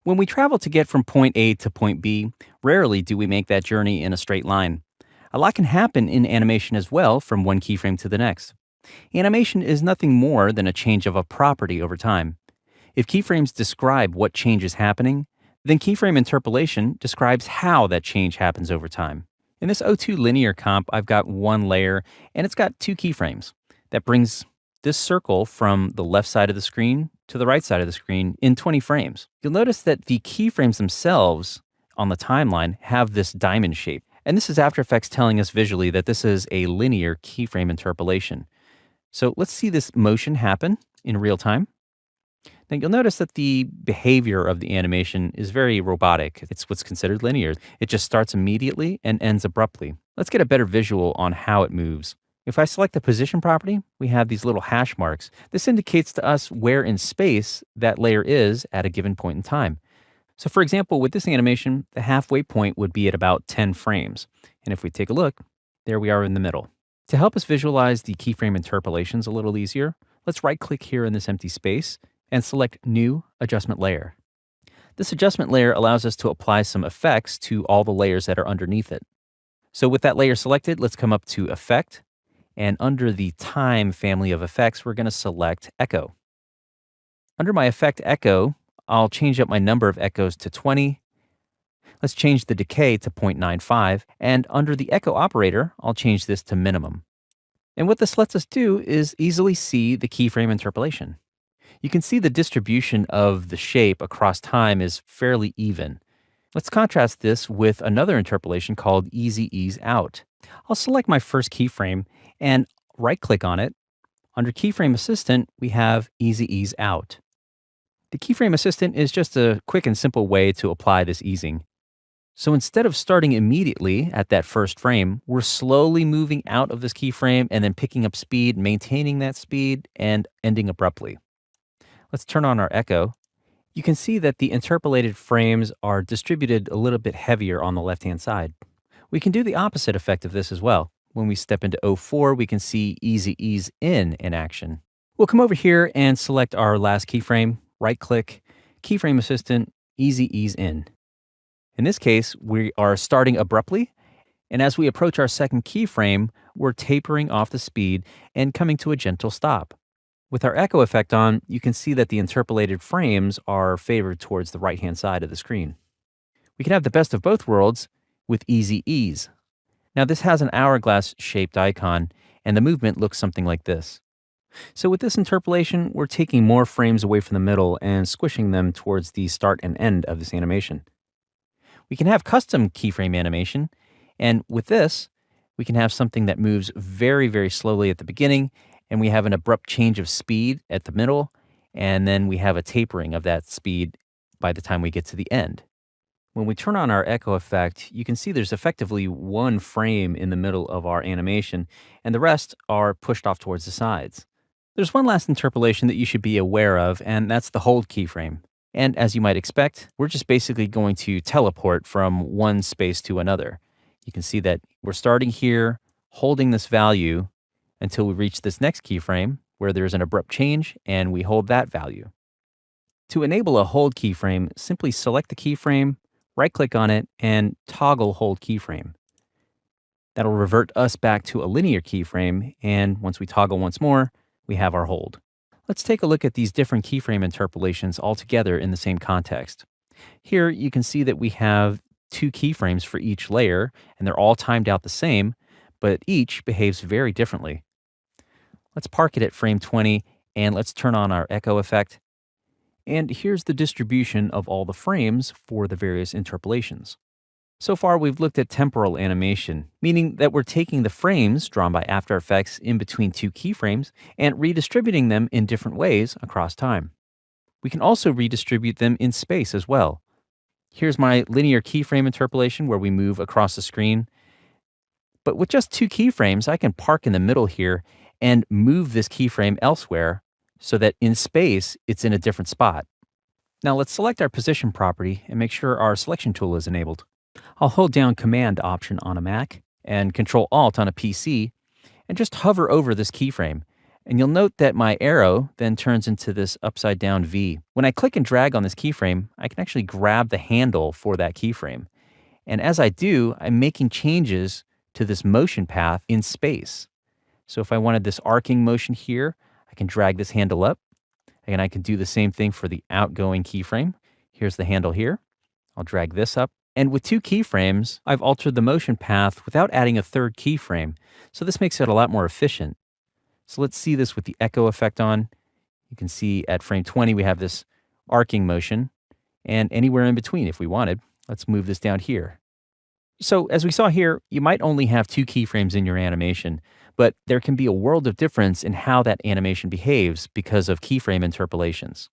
When we travel to get from point A to point B, rarely do we make that journey in a straight line. A lot can happen in animation as well from one keyframe to the next. Animation is nothing more than a change of a property over time. If keyframes describe what change is happening, then keyframe interpolation describes how that change happens over time. In this O2 linear comp, I've got one layer and it's got two keyframes. That brings this circle from the left side of the screen to the right side of the screen in 20 frames. You'll notice that the keyframes themselves on the timeline have this diamond shape. And this is After Effects telling us visually that this is a linear keyframe interpolation. So let's see this motion happen in real time. Now you'll notice that the behavior of the animation is very robotic. It's what's considered linear. It just starts immediately and ends abruptly. Let's get a better visual on how it moves. If I select the position property, we have these little hash marks. This indicates to us where in space that layer is at a given point in time. So for example, with this animation, the halfway point would be at about 10 frames. And if we take a look, there we are in the middle. To help us visualize the keyframe interpolations a little easier, let's right-click here in this empty space and select New Adjustment Layer. This adjustment layer allows us to apply some effects to all the layers that are underneath it. So with that layer selected, let's come up to Effect, and under the Time family of effects, we're going to select Echo. Under my Effect Echo, I'll change up my number of echoes to 20. Let's change the decay to 0.95, and under the echo operator, I'll change this to minimum. And what this lets us do is easily see the keyframe interpolation. You can see the distribution of the shape across time is fairly even. Let's contrast this with another interpolation called Easy Ease Out. I'll select my first keyframe and right-click on it. Under Keyframe Assistant, we have Easy Ease Out. The Keyframe Assistant is just a quick and simple way to apply this easing. So instead of starting immediately at that first frame, we're slowly moving out of this keyframe and then picking up speed, maintaining that speed, and ending abruptly. Let's turn on our echo. You can see that the interpolated frames are distributed a little bit heavier on the left-hand side. We can do the opposite effect of this as well. When we step into O4, we can see Easy Ease In action. We'll come over here and select our last keyframe, right-click, Keyframe Assistant, Easy Ease In. In this case, we are starting abruptly, and as we approach our second keyframe, we're tapering off the speed and coming to a gentle stop. With our echo effect on, you can see that the interpolated frames are favored towards the right-hand side of the screen. We can have the best of both worlds with Easy Ease. Now this has an hourglass-shaped icon, and the movement looks something like this. So with this interpolation, we're taking more frames away from the middle and squishing them towards the start and end of this animation. We can have custom keyframe animation, and with this, we can have something that moves very, very slowly at the beginning, and we have an abrupt change of speed at the middle, and then we have a tapering of that speed by the time we get to the end. When we turn on our echo effect, you can see there's effectively one frame in the middle of our animation, and the rest are pushed off towards the sides. There's one last interpolation that you should be aware of, and that's the hold keyframe. And as you might expect, we're just basically going to teleport from one space to another. You can see that we're starting here, holding this value until we reach this next keyframe where there's an abrupt change, and we hold that value. To enable a hold keyframe, simply select the keyframe, right-click on it, and toggle hold keyframe. That'll revert us back to a linear keyframe, and once we toggle once more, we have our hold. Let's take a look at these different keyframe interpolations all together in the same context. Here you can see that we have two keyframes for each layer, and they're all timed out the same, but each behaves very differently. Let's park it at frame 20, and let's turn on our echo effect. And here's the distribution of all the frames for the various interpolations. So far, we've looked at temporal animation, meaning that we're taking the frames drawn by After Effects in between two keyframes and redistributing them in different ways across time. We can also redistribute them in space as well. Here's my linear keyframe interpolation where we move across the screen. But with just two keyframes, I can park in the middle here and move this keyframe elsewhere so that in space, it's in a different spot. Now let's select our position property and make sure our selection tool is enabled. I'll hold down Command Option on a Mac and Control Alt on a PC and just hover over this keyframe. And you'll note that my arrow then turns into this upside down V. When I click and drag on this keyframe, I can actually grab the handle for that keyframe. And as I do, I'm making changes to this motion path in space. So if I wanted this arcing motion here, I can drag this handle up. And I can do the same thing for the outgoing keyframe. Here's the handle here. I'll drag this up. And with two keyframes, I've altered the motion path without adding a third keyframe. So this makes it a lot more efficient. So let's see this with the echo effect on. You can see at frame 20, we have this arcing motion, and anywhere in between if we wanted. Let's move this down here. So as we saw here, you might only have two keyframes in your animation, but there can be a world of difference in how that animation behaves because of keyframe interpolations.